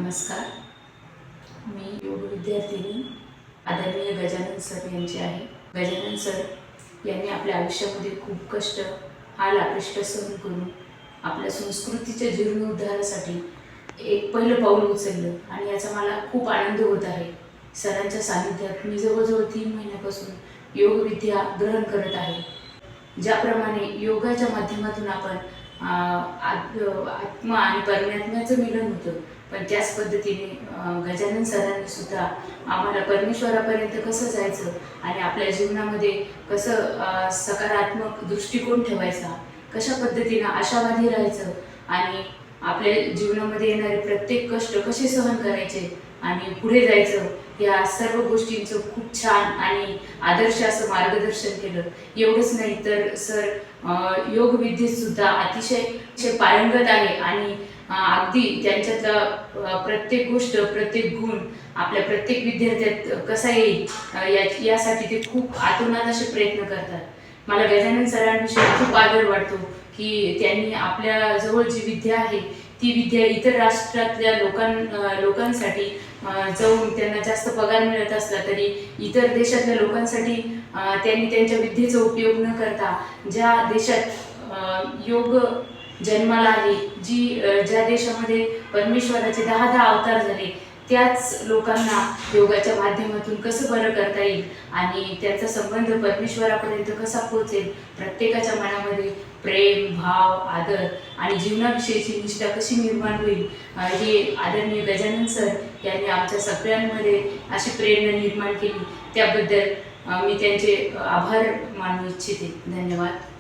नमस्कार. मी योग विद्यार्थिनी आदरणीय गजानन सर यांचे आहे. गजानन सर यांनी आपल्या आयुष्यामध्ये खूप कष्ट, हाल अपेष्ट सहन करून आपल्या संस्कृतीच्या जीर्णोद्धारासाठी एक पहिलं पाऊल उचललं आणि याचा मला खूप आनंद होत आहे. सरांच्या सानिध्यात मी जवळजवळ 3 महिन्यापासून योगविद्या ग्रहण करत आहे. ज्याप्रमाणे योगाच्या माध्यमातून आपण आत्मा आणि परमात्म्याचं मिलन होतं, पण त्याच पद्धतीने गजानन सरांनी सुद्धा आम्हाला परमेश्वरापर्यंत कसं जायचं आणि आपल्या जीवनामध्ये कसं सकारात्मक दृष्टिकोन ठेवायचा, कशा पद्धतीनं आशावादी राहायचं आणि आपल्या जीवनामध्ये येणारे प्रत्येक कष्ट कसे सहन करायचे आणि पुढे जायचं, या सर्व गोष्टींचं खूप छान आणि आदर्श असं मार्गदर्शन केलं. एवढंच नाही तर सर योगविद्येत सुद्धा अतिशय पारंगत आहे आणि अगदी त्यांच्यातला प्रत्येक गोष्ट, प्रत्येक गुण आपल्या प्रत्येक विद्यार्थ्यात कसा येईल यासाठी ते खूप आतोनात असे प्रयत्न करतात. मला गजानन सरांविषयी खूप आदर वाटतो की त्यांनी आपल्या जवळ जी विद्या आहे ती विद्या इतर राष्ट्रातल्या लोकांसाठी जाऊन त्यांना जास्त पगार मिळत असला तरी इतर देशातल्या लोकांसाठी त्यांनी त्यांच्या विद्येचा उपयोग न करता ज्या देशात योग जन्माला आले, ज्या देशामध्ये परमेश्वराचे 10 अवतार झाले, त्याच लोकांना योगाच्या माध्यमातून कसं बरं करता येईल आणि त्याचा संबंध परमेश्वरापर्यंत कसा पोहोचेल, प्रत्येकाच्या मनामध्ये प्रेम, भाव, आदर आणि जीवनाविषयीची निष्ठा कशी निर्माण होईल, हे आदरणीय गजानन सर यांनी आमच्या सगळ्यांमध्ये अशी प्रेरणा निर्माण केली. त्याबद्दल मी त्यांचे आभार मानू इच्छिते. धन्यवाद.